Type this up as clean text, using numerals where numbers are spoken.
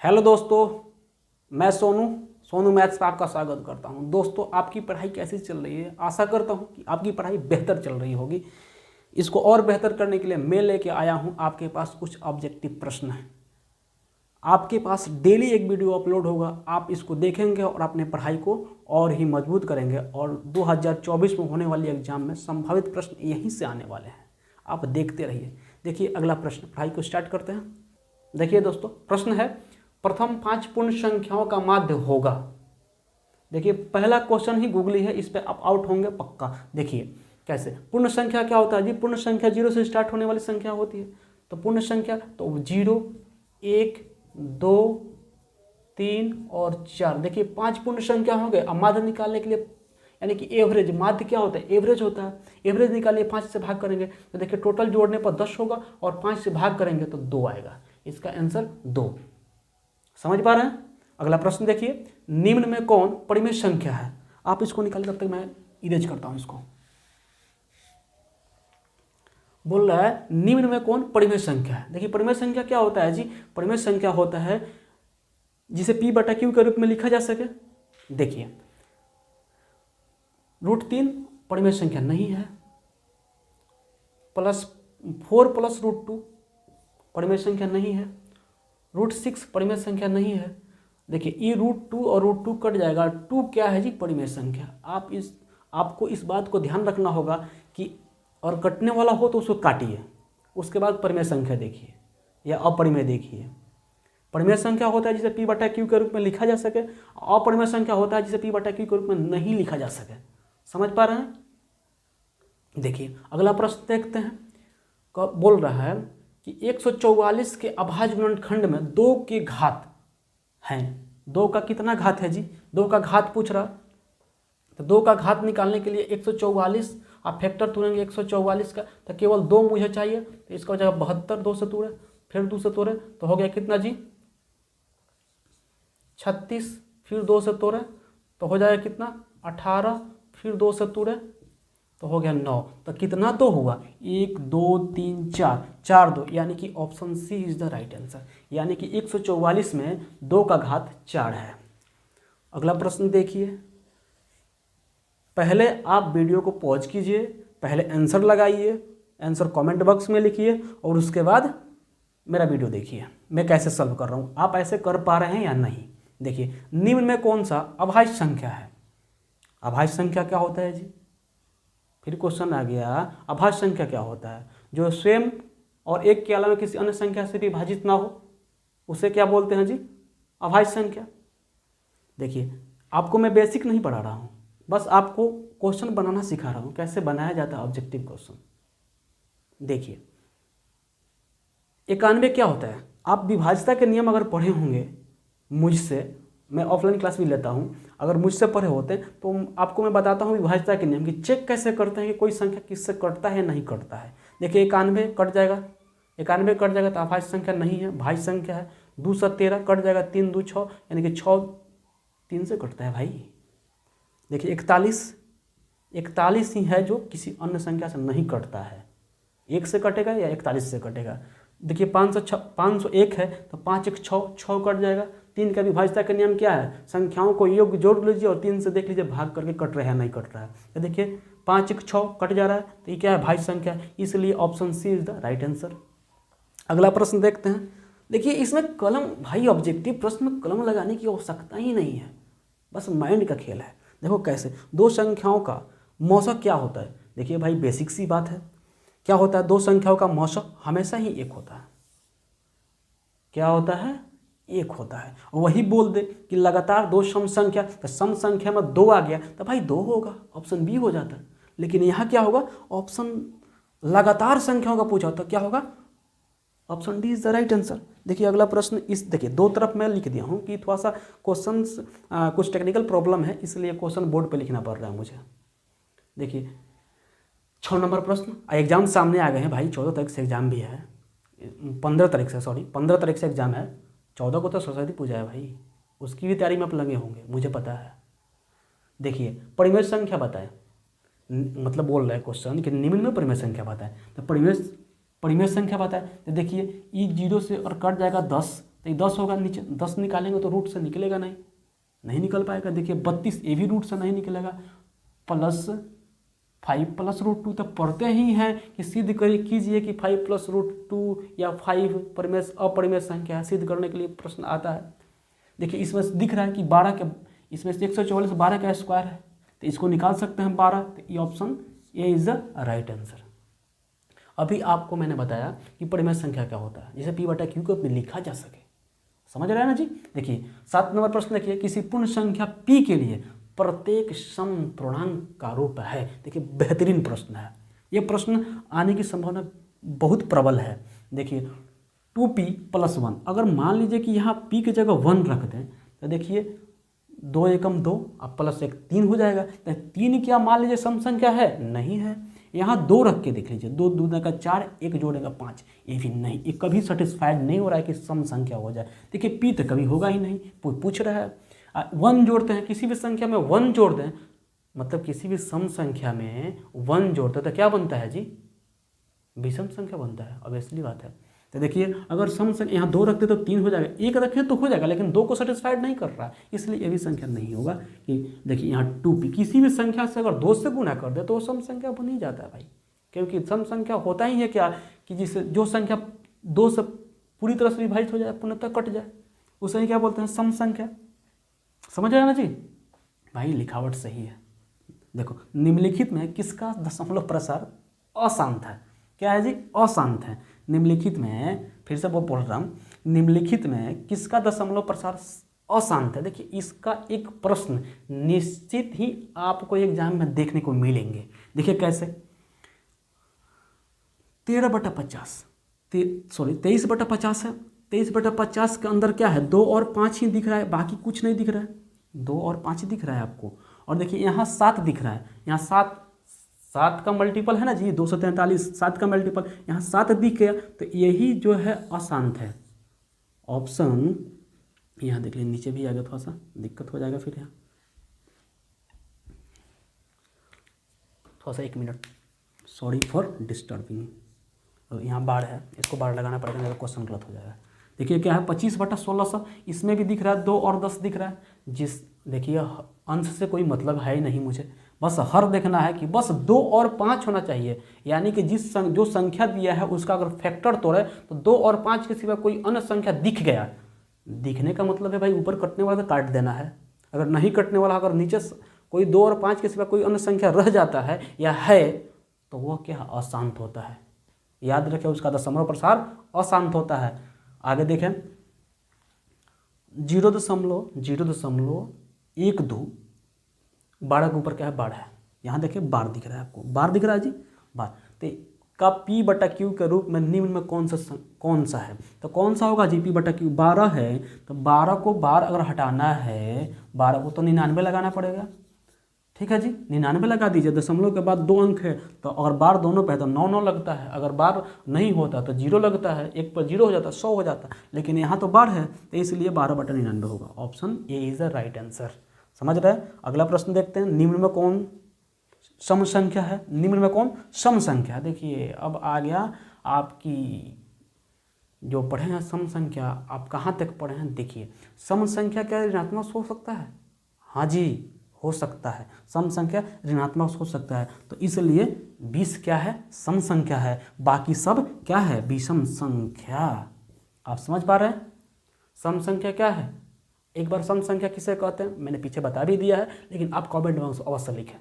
Hello दोस्तों, मैं Sonu maths पर आपका स्वागत करता हूं। दोस्तों, आपकी पढ़ाई कैसी चल रही है? आशा करता हूं कि आपकी पढ़ाई बेहतर चल रही होगी। इसको और बेहतर करने के लिए मैं लेके आया हूं आपके पास कुछ ऑब्जेक्टिव प्रश्न हैं। आपके पास डेली एक वीडियो अपलोड होगा, आप इसको देखेंगे और अपने पढ़ाई को और ही मजबूत करेंगे। और 2024 में होने वाली एग्जाम में संभावित प्रश्न यहीं से आने वाले हैं। आप देखते रहिए। देखिए अगला प्रश्न, पढ़ाई को स्टार्ट करते हैं। देखिए दोस्तों, प्रश्न है प्रथम 5 पूर्ण संख्याओं का माध्य होगा। देखिए पहला क्वेश्चन ही गूगली है, इस पे आप आउट होंगे पक्का। देखिए कैसे, पूर्ण संख्या क्या होता है जी? पूर्ण संख्या 0 से स्टार्ट होने वाली संख्या होती है। तो पूर्ण संख्या तो 0, 1, 2, 3 और 4। देखिए 5 पूर्ण संख्या हो गए। अब माध्य निकालने के लिए, यानी कि एवरेज, माध्य क्या होता है? एवरेज होता है। एवरेज निकालिए, 5 से भाग करेंगे तो देखिए टोटल जोड़ने पर 10 होगा और 5 से भाग करेंगे तो 2 आएगा। इसका आंसर 2। समझ पा रहे हैं? अगला प्रश्न देखिए, निम्न में कौन परिमेय संख्या है? आप इसको निकालिए, तब तक मैं इरेज करता हूं इसको। बोल रहा है निम्न में कौन परिमेय संख्या है। देखिए परिमेय संख्या क्या होता है जी? परिमेय संख्या होता है जिसे P/Q के रूप में लिखा जा सके। देखिए √3 परिमेय संख्या नहीं है, +4 + √2 परिमेय संख्या नहीं है, √6 परिमेय संख्या नहीं है। देखिए ये √2 और √2 कट जाएगा। 2 क्या है जी? परिमेय संख्या। आपको इस बात को ध्यान रखना होगा कि और कटने वाला हो तो उसको काटिए, उसके बाद परिमेय संख्या देखिए या अपरिमेय देखिए। परिमेय संख्या होता है जिसे P/Q के रूप में लिखा जा सके, अपरिमेय संख्या होता है जिसे P/Q के रूप में नहीं लिखा जा सके। समझ पा रहे हैं? देखिए अगला प्रश्न देखते हैं। बोल रहा है कि 144 के अभाज्य गुणनखंड में 2 के घात हैं। 2 का कितना घात है जी? 2 का घात पूछ रहा। तो 2 का घात निकालने के लिए 144 आप फैक्टर तोड़ेंगे 144 का, तो केवल 2 मुझे चाहिए। तो इसका हो जाएगा 72, 2 से तोड़े, फिर 2 से तोड़े तो हो गया कितना जी? 36, फिर 2 से तोड़े तो हो जाएगा कितना? 18, फिर 2 से तोड़े तो हो गया 9। तो कितना तो हुआ? 1, 2, 3, 4, 4, 2, यानी कि option C is the right answer. यानी कि 144 में 2 का घात 4 है। अगला प्रश्न देखिए। पहले आप वीडियो को पॉज कीजिए, पहले आंसर लगाइए, आंसर कमेंट बॉक्स में लिखिए और उसके बाद मेरा वीडियो देखिए मैं कैसे सॉल्व कर रहा हूँ। आप ऐसे कर पा रहे हैं या नहीं? देखिए निम्न में कौन सा अभाज्य संख्या है? अभाज्य संख्या क्या होता है जी? फिर क्वेश्चन आ गया, अभाज्य संख्या क्या होता है? जो स्वयं और एक के अलावा किसी अन्य संख्या से विभाजित ना हो, उसे क्या बोलते हैं जी? अभाज्य संख्या। देखिए आपको मैं बेसिक नहीं पढ़ा रहा हूँ, बस आपको क्वेश्चन बनाना सिखा रहा हूँ, कैसे बनाया जाता है ऑब्जेक्टिव क्वेश्चन। देखिए 91 क्या होता है? आप विभाज्यता के नियम अगर पढ़े होंगे मुझसे, मैं ऑफलाइन क्लास भी लेता हूँ, अगर मुझसे पढ़े होते तो आपको मैं बताता हूँ विभाज्यता के नियम कि चेक कैसे करते हैं कि कोई संख्या किससे कटता है नहीं कटता है। देखिए 91 कट जाएगा, 91 कट जाएगा तो अभाज्य संख्या नहीं है, भाज्य संख्या है। 2 से 13 कट जाएगा, 3, 2, 6, यानी कि 6 3 से कटता है भाई। देखिए 41 ही है जो किसी अन्य संख्या से नहीं कटता है। 1 से कटेगा या 41 से कटेगा। देखिए 501 है तो 5, 1, 6, 6 कट जाएगा। 3 का विभाज्यता का नियम क्या है? संख्याओं को योग जोड़ लीजिए और 3 से देख लीजिए भाग करके कट रहा है नहीं कट रहा है। तो देखिए 5, 1, 6 कट जा रहा है, तो ये क्या है? भाज्य संख्या, इसलिए option C is the right answer. अगला प्रश्न देखते हैं। देखिए इसमें कलम, भाई ऑब्जेक्टिव प्रश्न में कलम लगाने की आवश्यकता ही नहीं है, बस माइंड का खेल है। देखो कैसे, 2 संख्याओं का मौसक क्या होता है? देखिए भाई बेसिक सी बात है, क्या होता है? 2 संख्याओं का मौसक हमेशा ही 1 होता है। क्या होता है? 1 होता है। वही बोल दे कि लगातार 2 सम संख्या, तो सम संख्या में 2 आ गया तो भाई 2 होगा, ऑप्शन बी हो जाता है। लेकिन यहाँ क्या होगा? ऑप्शन लगातार संख्याओं का पूछा होता, क्या होगा? Option D is the right answer. देखिए अगला प्रश्न, इस देखिए 2 तरफ मैं लिख दिया हूँ कि थोड़ा सा क्वेश्चंस कुछ टेक्निकल प्रॉब्लम है, इसलिए क्वेश्चन बोर्ड पे लिखना पड़ रहा है मुझे। देखिए 6 नंबर प्रश्न, एग्जाम सामने आ गए हैं भाई। 14 तारीख से एग्जाम भी है, 15 तारीख से एग्जाम है। 14 को तो सरस्वती पूजा है भाई, उसकी भी तैयारी में आप लगे होंगे, मुझे पता है। देखिए परिमेय संख्या बताएं, मतलब बोल रहा है क्वेश्चन कि निम्न में परिमेय संख्या बताएं। तो परिमेय संख्या बताएं, तो देखिए ई 0 से और कट जाएगा 10, तो ये 10 होगा, नीचे 10 निकालेंगे तो रूट से निकलेगा नहीं निकल पाएगा। देखिए 32 ये भी रूट से नहीं निकलेगा, +5 + √2 तो पढ़ते ही हैं कि सिद्ध कीजिए कि 5 + √2 या 5 अपरिमेय संख्या है। सिद्ध करने के लिए प्रश्न आता है। देखिए इसमें दिख रहा है कि 12 के इसमें से 144 12 का स्क्वायर है, तो इसको निकाल सकते हैं 12, तो ये option A is the right answer. अभी आपको मैंने बताया कि परिमेय संख्या क्या होता है, जिसे P/Q को लिखा जा सके। समझ रहे हैं ना जी। देखिए 7 नंबर प्रश्न देखिए, किसी पूर्ण संख्या P के लिए प्रत्येक सम पूर्णांक का रूप है। देखिए बेहतरीन प्रश्न है, ये प्रश्न आने की संभावना बहुत प्रबल है। देखिए 2p + 1, अगर मान लीजिए कि यहाँ p की जगह 1 रख दें तो देखिए 2 एकम 2 अब +1 3 हो जाएगा। तो 3 क्या मान लीजिए सम संख्या है? नहीं है। यहाँ 2 रख के देख लीजिए, 2 दूना का 4, 1 जोड़ेगा 5, ये भी नहीं, ये कभी सेटिस्फाइड नहीं हो रहा है कि सम संख्या हो जाए। देखिए p तो कभी होगा ही नहीं, पूछ रहा है। 1 जोड़ते हैं, किसी भी संख्या में 1 जोड़ दें, मतलब किसी भी सम संख्या में 1 जोड़ते हैं तो क्या बनता है जी? विषम संख्या बनता है, ऑब्वियसली बात है। तो देखिए अगर सम संख्या यहाँ 2 रखते तो 3 हो जाएगा, 1 रखें तो हो जाएगा, लेकिन 2 को सेटिस्फाइड नहीं कर रहा है, इसलिए ये भी संख्या नहीं होगा। कि देखिए यहाँ 2p किसी भी संख्या से अगर 2 से गुना कर दे तो वो सम संख्या बन ही जाता है भाई, क्योंकि सम संख्या होता ही है क्या कि जिसे जो संख्या 2 से पूरी तरह से विभाजित हो जाए, पूर्णतः कट जाए, उसे ही क्या बोलते हैं? सम संख्या। समझ रहे हैं ना जी भाई, लिखावट सही है। देखो निम्नलिखित में किसका दशमलव प्रसार अशांत है? क्या है जी? अशांत है। निम्नलिखित में, फिर से वो पढ़ रहा हूँ, निम्नलिखित में किसका दशमलव प्रसार अशांत है? देखिए इसका एक प्रश्न निश्चित ही आपको एग्जाम में देखने को मिलेंगे। देखिए कैसे, 13/50 23/50 है। 23/50 के अंदर क्या है? 2 और 5 ही दिख रहा है, बाकी कुछ नहीं दिख रहा है। 2 और 5 दिख रहा है आपको, और देखिए यहाँ 7 दिख रहा है, यहाँ 7 का मल्टीपल है ना जी, 243, 7 का मल्टीपल, यहाँ 7 दिख गया, तो यही जो है अशांत है। ऑप्शन यहाँ देख लीजिए, नीचे भी आ गया, थोड़ा सा दिक्कत हो जाएगा फिर यहाँ, थोड़ा सा 1 मिनट, सॉरी फॉर डिस्टर्बिंग। तो यहाँ बार है, इसको बार लगाना पड़ेगा, नहीं तो क्वेश्चन गलत हो जाएगा। देखिए क्या है, 25/1600, इसमें भी दिख रहा है 2 और 10 दिख रहा है। देखिए अंश से कोई मतलब है ही नहीं मुझे, बस हर देखना है कि बस 2 और 5 होना चाहिए, यानी कि जो संख्या दिया है उसका अगर फैक्टर तोड़े तो 2 और 5 के सिवा कोई अन्य संख्या दिख गया। दिखने का मतलब है भाई ऊपर कटने वाला तो काट देना है, अगर नहीं कटने वाला, अगर नीचे कोई 2 और 5 के सिवा कोई अन्य संख्या रह जाता है या है तो वह क्या? अशांत होता है। याद रखें, उसका दशमलव प्रसार अशांत होता है। आगे देखें, 0.012, 12 के ऊपर क्या है? बार है। यहाँ देखिए बार दिख रहा है आपको, बार दिख रहा है जी, बार। तो का P/Q के रूप में निम्न में कौन सा है? तो कौन सा होगा जी? P/Q 12 है, तो 12 को बार अगर हटाना है, 12 को तो 99 लगाना पड़ेगा। ठीक है जी, 99 लगा दीजिए, दशमलव के बाद 2 अंक है, तो अगर बार दोनों पे है तो 9 लगता है, अगर बार नहीं होता तो 0 लगता है, 1 पर 0 हो जाता, 100 हो जाता, लेकिन यहाँ तो बार है तो इसलिए 12/99 होगा। Option A is the right answer. समझ रहे हैं? अगला प्रश्न देखते हैं, निम्न में कौन सम संख्या है? निम्न में कौन सम संख्या? देखिए अब आ गया आपकी जो पढ़े हैं सम संख्या, आप कहाँ तक पढ़े हैं? देखिए सम संख्या क्या ऋणात्मक हो सकता है? हाँ जी हो सकता है, सम संख्या ऋणात्मक हो सकता है, तो इसलिए 20 क्या है? सम संख्या है, बाकी सब क्या है? विषम संख्या। आप समझ पा रहे हैं? सम संख्या क्या है? एक बार सम संख्या किसे कहते हैं मैंने पीछे बता भी दिया है, लेकिन आप कमेंट बॉक्स अवश्य लिखें।